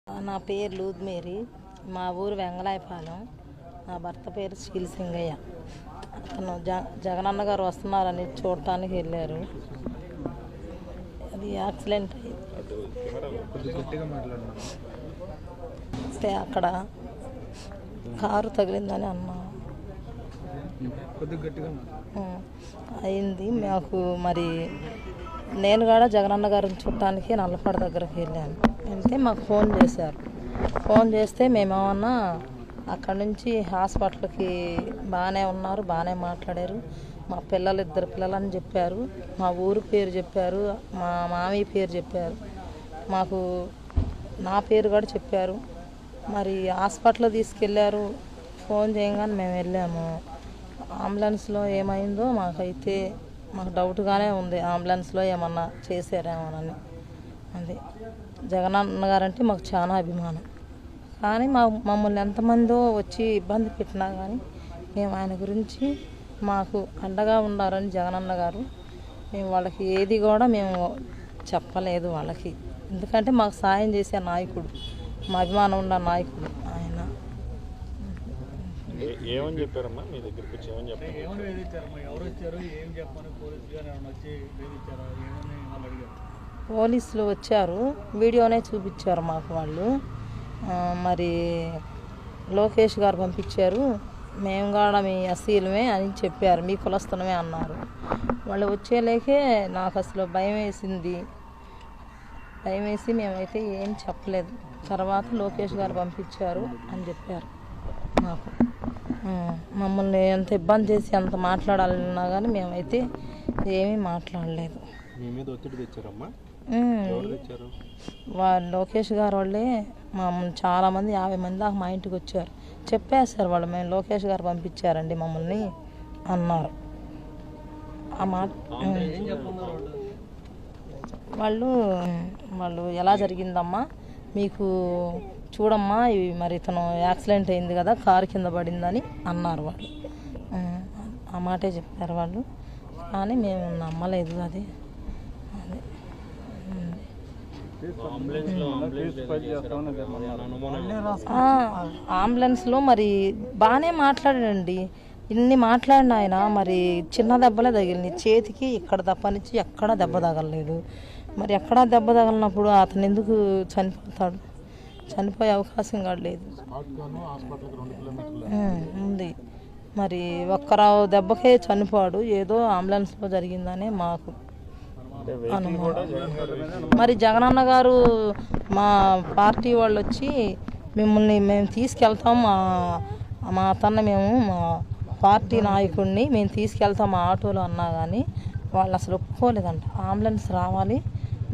నా పేరు లూద్ మేరీ. మా ఊరు వెంగళాయపాలెం. నా భర్త పేరు శీల్ సింగయ్య. అతను జగనన్న గారు వస్తున్నారని చూడటానికి వెళ్ళారు. అది యాక్సిడెంట్ అయితే అక్కడ కారు తగిలిందని అన్నా అయింది. మాకు మరి నేను కూడా జగనన్న గారిని చూడటానికి నల్లపాడు దగ్గరికి వెళ్ళాను. వెళ్తే మాకు ఫోన్ చేశారు. ఫోన్ చేస్తే మేమేమన్నా అక్కడి నుంచి హాస్పిటల్కి బాగానే ఉన్నారు, బాగానే మాట్లాడారు. మా ఇద్దరు పిల్లలని చెప్పారు, మా ఊరు పేరు చెప్పారు, మా మామయ్య పేరు చెప్పారు, మాకు నా పేరు కూడా చెప్పారు. మరి హాస్పిటల్ తీసుకెళ్ళారు. ఫోన్ చేయగానే మేము వెళ్ళాము. అంబులెన్స్లో ఏమైందో మాకు డౌట్గానే ఉంది. అంబులెన్స్లో ఏమన్నా చేశారేమోనని. అది జగనన్న గారంటే మాకు చాలా అభిమానం. కానీ మమ్మల్ని ఎంతమందో వచ్చి ఇబ్బంది పెట్టినా కానీ మేము ఆయన గురించి మాకు అండగా ఉన్నారని జగనన్న గారు. మేము వాళ్ళకి ఏది కూడా మేము చెప్పలేదు వాళ్ళకి. ఎందుకంటే మాకు సాయం చేసే నాయకుడు, మా అభిమానం ఉన్న నాయకుడు ఆయన. ఏమని చెప్పారమ్మా? మీ దగ్గరికి వచ్చి ఏమని చెప్పారు? పోలీసులు వచ్చారు, వీడియోనే చూపించారు మాకు వాళ్ళు. మరి లోకేష్ గారు పంపించారు, మేము కూడా మీ ఎస్సీలమే అని చెప్పారు, మీ కులస్తులమే అన్నారు. వాళ్ళు వచ్చేలేకే నాకు అసలు భయం వేసి మేమైతే ఏం చెప్పలేదు. తర్వాత లోకేష్ గారు పంపించారు అని చెప్పారు మాకు. మమ్మల్ని ఎంత ఇబ్బంది చేసి ఎంత మాట్లాడాలన్నా కానీ మేమైతే ఏమీ మాట్లాడలేదు. లోకేష్ గారు వాళ్ళే చాలామంది 50 మంది దాకా మా ఇంటికి వచ్చారు. చెప్పేశారు వాళ్ళు, మేము లోకేష్ గారు పంపించారండి మమ్మల్ని అన్నారు. ఆ మాట వాళ్ళు ఎలా జరిగిందమ్మా మీకు చూడమ్మా, మరి ఇతను యాక్సిడెంట్ అయింది కదా, కారు కింద పడిందని అన్నారు వాళ్ళు. ఆ మాటే చెప్పారు వాళ్ళు. కానీ మేము నమ్మలేదు. అది అంబులెన్స్లో మరి బాగానే మాట్లాడాడండి. ఇన్ని మాట్లాడిన ఆయన మరి చిన్న దెబ్బలే తగిలినాయి చేతికి. ఇక్కడ తప్పనిచ్చి ఎక్కడా దెబ్బ తగలలేదు. మరి ఎక్కడా దెబ్బ తగలినప్పుడు అతను ఎందుకు చనిపోతాడు? చనిపోయే అవకాశం కూడా లేదు ఉంది. మరి ఒక్కరావు దెబ్బకే చనిపోడు, ఏదో అంబులెన్స్లో జరిగిందనే మాకు అనుమానం. మరి జగనన్న గారు మా పార్టీ వాళ్ళు వచ్చి మేము తీసుకెళ్తాం, మా అతన్ని మా పార్టీ నాయకుడిని మేము తీసుకెళ్తాం మా ఆటోలో అన్నా కానీ వాళ్ళు అసలు ఒప్పుకోలేదంట. అంబులెన్స్ రావాలి,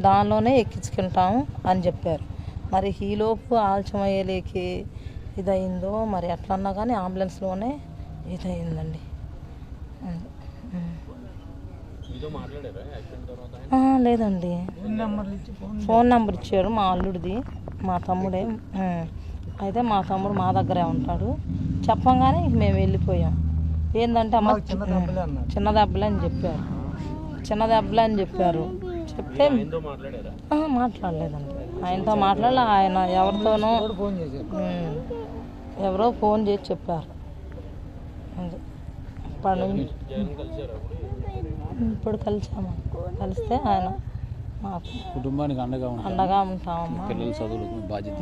దానిలోనే ఎక్కించుకుంటాము అని చెప్పారు. మరి ఈలోపు ఆలస్యమయ్యేలేకి ఇదయిందో మరి ఎట్లన్నా కానీ అంబులెన్స్లోనే ఇదయిందండి. లేదండి, ఫోన్ నెంబర్ ఇచ్చారు మా అల్లుడిది, మా తమ్ముడే. అయితే మా తమ్ముడు మా దగ్గరే ఉంటాడు. చెప్పంగానే మేము వెళ్ళిపోయాం. ఏంటంటే అమ్మ చిన్న దెబ్బలే అని చెప్పారు. చెప్తే మాట్లాడలేదండి, ఆయనతో మాట్లాడలే. ఆయన ఎవరో ఫోన్ చేసి చెప్పారు. ఇప్పుడు కలిస్తే ఆయన మాకు కుటుంబానికి అండగా ఉంటామమ్మా. పిల్లల చదువులకు బాధ్యత.